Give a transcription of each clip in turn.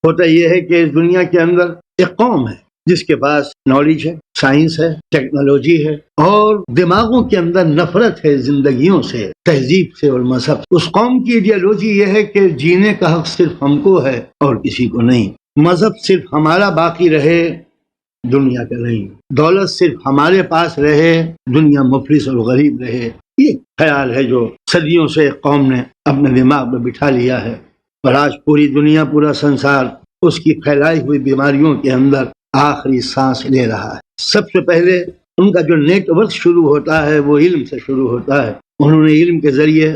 ہوتا یہ ہے کہ اس دنیا کے اندر ایک قوم ہے جس کے پاس نالج ہے، سائنس ہے، ٹیکنالوجی ہے، اور دماغوں کے اندر نفرت ہے زندگیوں سے، تہذیب سے اور مذہب۔ اس قوم کی ایڈیالوجی یہ ہے کہ جینے کا حق صرف ہم کو ہے اور کسی کو نہیں، مذہب صرف ہمارا باقی رہے، دنیا کا نہیں، دولت صرف ہمارے پاس رہے، دنیا مفلس اور غریب رہے۔ یہ خیال ہے جو صدیوں سے قوم نے اپنے دماغ میں بٹھا لیا ہے، اور آج پوری دنیا، پورا سنسار اس کی پھیلائی ہوئی بیماریوں کے اندر آخری سانس لے رہا ہے۔ سب سے پہلے ان کا جو نیٹ ورک شروع ہوتا ہے وہ علم سے شروع ہوتا ہے۔ انہوں نے علم کے ذریعے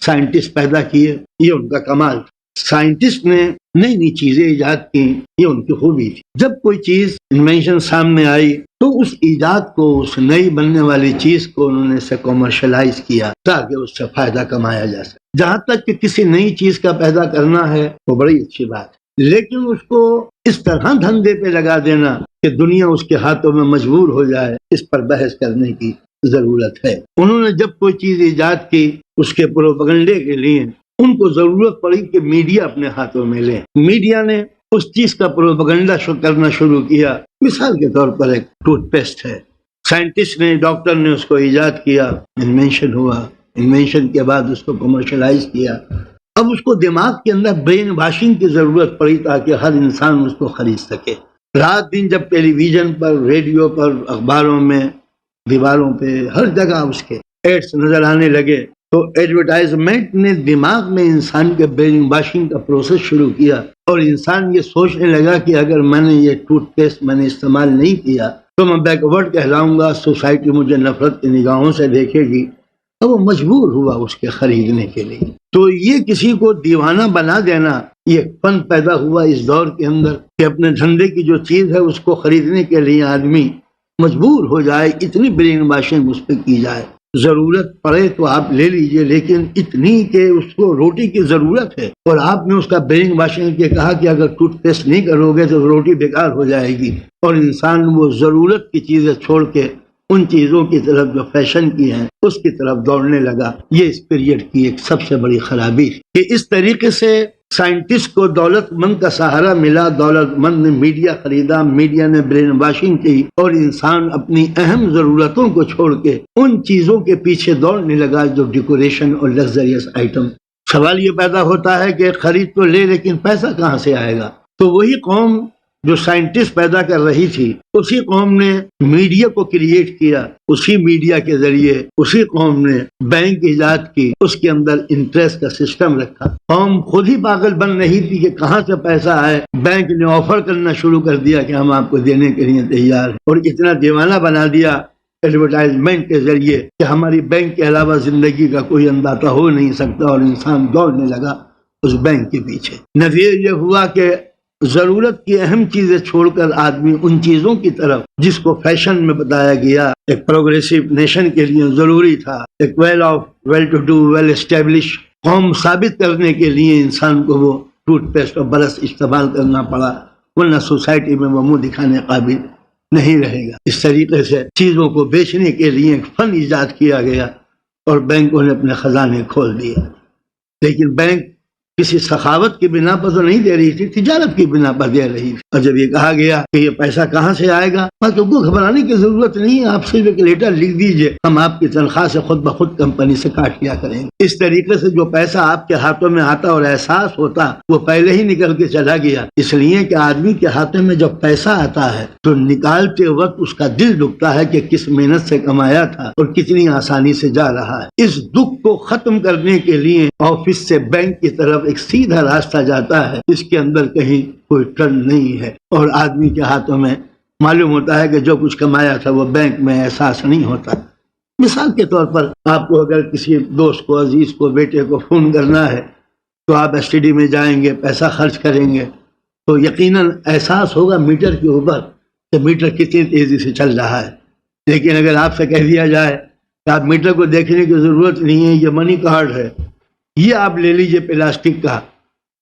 سائنٹسٹ پیدا کیے، یہ ان کا کمال تھا۔ سائنٹسٹ نے نئی نئی چیزیں ایجاد کی، یہ ان کی خوبی تھی۔ جب کوئی چیز انوینشن سامنے آئی تو اس ایجاد کو، اس نئی بننے والی چیز کو انہوں نے اسے کمرشلائز کیا تاکہ اس سے فائدہ کمایا جا سکے۔ جہاں تک کہ کسی نئی چیز کا پیدا کرنا ہے وہ بڑی اچھی بات ہے، لیکن اس کو اس طرح دھندے پہ لگا دینا کہ دنیا اس کے ہاتھوں میں مجبور ہو جائے، اس پر بحث کرنے کی ضرورت ہے۔ انہوں نے جب کوئی چیز ایجاد کی، اس کے پروپیگنڈے کے لیے ان کو ضرورت پڑی کہ میڈیا اپنے ہاتھوں میں لے۔ میڈیا نے اس چیز کا پروپیگنڈا کرنا شروع کیا۔ مثال کے طور پر ایک ٹوتھ پیسٹ ہے، سائنٹسٹ نے، ڈاکٹر نے اس کو ایجاد کیا، انوینشن ہوا، انوینشن کے بعد اس کو کمرشلائز کیا۔ اب اس کو دماغ کے اندر برین واشنگ کی ضرورت پڑی تاکہ ہر انسان اس کو خرید سکے۔ رات دن جب ٹیلی ویژن پر، ریڈیو پر، اخباروں میں، دیواروں پہ، ہر جگہ اس کے ایڈس نظر آنے لگے تو ایڈورٹائزمنٹ نے دماغ میں انسان کے برین واشنگ کا پروسیس شروع کیا، اور انسان یہ سوچنے لگا کہ اگر میں نے یہ ٹوتھ پیسٹ میں نے استعمال نہیں کیا تو میں بیکورڈ کہلاؤں گا، سوسائٹی مجھے نفرت کی نگاہوں سے دیکھے گی، تو وہ مجبور ہوا اس کے خریدنے کے لیے۔ تو یہ کسی کو دیوانہ بنا دینا، یہ فن پیدا ہوا اس دور کے اندر کہ اپنے دھندے کی جو چیز ہے اس کو خریدنے کے لیے آدمی مجبور ہو جائے، اتنی برین واشنگ اس پہ کی جائے۔ ضرورت پڑے تو آپ لے لیجئے، لیکن اتنی کہ اس کو روٹی کی ضرورت ہے اور آپ نے اس کا برین واشنگ کے کہا کہ اگر ٹوتھ پیسٹ نہیں کرو گے تو روٹی بیکار ہو جائے گی، اور انسان وہ ضرورت کی چیزیں چھوڑ کے ان چیزوں کی طرف جو فیشن کی ہیں اس کی طرف دوڑنے لگا۔ یہ اس پیریڈ کی ایک سب سے بڑی خرابی کہ اس طریقے سے سائنٹسٹ کو دولت مند کا سہارا ملا، دولت مند نے میڈیا خریدا، میڈیا نے برین واشنگ کی، اور انسان اپنی اہم ضرورتوں کو چھوڑ کے ان چیزوں کے پیچھے دوڑنے لگا جو ڈیکوریشن اور لگزریس آئٹم۔ سوال یہ پیدا ہوتا ہے کہ خرید تو لے لیکن پیسہ کہاں سے آئے گا؟ تو وہی قوم جو سائنٹسٹ پیدا کر رہی تھی، اسی قوم نے میڈیا کو کریٹ کیا، اسی میڈیا کے ذریعے اسی قوم نے بینک ایجاد کی، اس کے اندر انٹرسٹ کا سسٹم رکھا۔ قوم خود ہی پاگل بن رہی تھی کہ کہاں سے پیسہ آئے، بینک نے آفر کرنا شروع کر دیا کہ ہم آپ کو دینے کے لیے تیار ہیں، اور اتنا دیوانہ بنا دیا ایڈورٹائزمنٹ کے ذریعے کہ ہماری بینک کے علاوہ زندگی کا کوئی اندازہ ہو نہیں سکتا، اور انسان دوڑنے لگا اس بینک کے پیچھے۔ نتیجہ یہ ہوا کہ ضرورت کی اہم چیزیں چھوڑ کر آدمی ان چیزوں کی طرف جس کو فیشن میں بتایا گیا ایک پروگریسو نیشن کے لیے ضروری تھا، ایک well to do, well establish قوم ثابت کرنے کے لیے انسان کو وہ ٹوتھ پیسٹ اور برش استعمال کرنا پڑا، ورنہ سوسائٹی میں وہ منہ دکھانے قابل نہیں رہے گا۔ اس طریقے سے چیزوں کو بیچنے کے لیے ایک فن ایجاد کیا گیا اور بینکوں نے اپنے خزانے کھول دیے، لیکن بینک کسی سخاوت کی بنا پر تو نہیں دے رہی تھی، تجارت کی بنا پر دے رہی تھی۔ اور جب یہ کہا گیا کہ یہ پیسہ کہاں سے آئے گا، تم کو گھبرانے کی ضرورت نہیں ہے، آپ صرف ایک لیٹر لکھ دیجئے، ہم آپ کی تنخواہ سے خود بخود کمپنی سے کاٹ لیا کریں گے۔ اس طریقے سے جو پیسہ آپ کے ہاتھوں میں آتا اور احساس ہوتا وہ پہلے ہی نکل کے چلا گیا، اس لیے کہ آدمی کے ہاتھوں میں جب پیسہ آتا ہے تو نکالتے وقت اس کا دل دکھتا ہے کہ کس محنت سے کمایا تھا اور کتنی آسانی سے جا رہا ہے۔ اس دکھ کو ختم کرنے کے لیے آفس سے بینک کی طرف ایک سیدھا راستہ جاتا ہے، اس کے اندر کہیں کوئی ٹرن نہیں ہے، اور آدمی کے ہاتھوں میں معلوم ہوتا ہے کہ جو کچھ کمایا تھا وہ بینک میں احساس نہیں ہوتا۔ مثال کے طور پر آپ کو اگر کسی دوست کو، عزیز کو، بیٹے کو فون کرنا ہے تو آپ ایس ٹی ڈی میں جائیں گے، پیسہ خرچ کریں گے تو یقیناً احساس ہوگا میٹر کے اوپر کہ میٹر کتنی تیزی سے چل رہا ہے، لیکن اگر آپ سے کہہ دیا جائے کہ آپ میٹر کو دیکھنے کی ضرورت نہیں ہے، یہ منی کارڈ ہے، یہ آپ لے لیجئے پلاسٹک کا،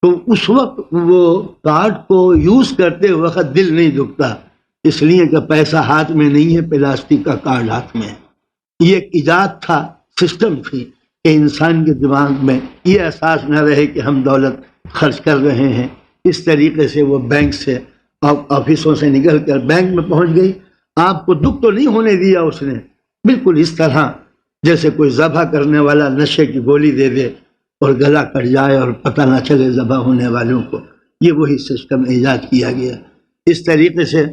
تو اس وقت وہ کارڈ کو یوز کرتے وقت دل نہیں دکھتا، اس لیے کہ پیسہ ہاتھ میں نہیں ہے، پلاسٹک کا کارڈ ہاتھ میں ہے۔ یہ ایک ایجاد تھا، سسٹم تھی کہ انسان کے دماغ میں یہ احساس نہ رہے کہ ہم دولت خرچ کر رہے ہیں، اس طریقے سے وہ بینک سے آفسوں سے نکل کر بینک میں پہنچ گئی. آپ کو دکھ تو نہیں ہونے دیا اس نے، بالکل اس طرح جیسے کوئی ذبح کرنے والا نشے کی گولی دے دے اور گلا کٹ جائے اور پتہ نہ چلے ذبح ہونے والوں کو. یہ وہی سسٹم ایجاد کیا گیا. اس طریقے سے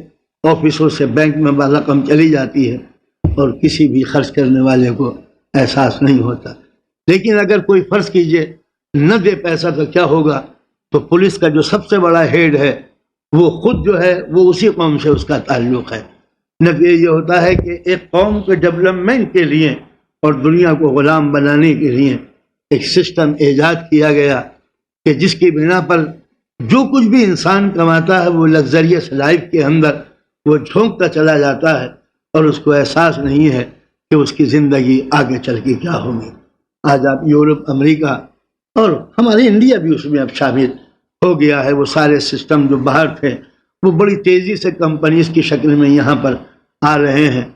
آفسوں سے بینک میں رقم چلی جاتی ہے اور کسی بھی خرچ کرنے والے کو احساس نہیں ہوتا. لیکن اگر کوئی فرض کیجئے نہ دے پیسہ تو کیا ہوگا؟ تو پولیس کا جو سب سے بڑا ہیڈ ہے وہ خود جو ہے وہ اسی قوم سے اس کا تعلق ہے. نتیجہ یہ ہوتا ہے کہ ایک قوم کے ڈیولپمنٹ کے لیے اور دنیا کو غلام بنانے کے لیے ایک سسٹم ایجاد کیا گیا کہ جس کی بنا پر جو کچھ بھی انسان کماتا ہے وہ لگزریس لائف کے اندر وہ جھونکتا چلا جاتا ہے اور اس کو احساس نہیں ہے کہ اس کی زندگی آگے چل کے کیا ہوگی. آج آپ یورپ، امریکہ اور ہمارے انڈیا بھی اس میں اب شامل ہو گیا ہے. وہ سارے سسٹم جو باہر تھے وہ بڑی تیزی سے کمپنیز کی شکل میں یہاں پر آ رہے ہیں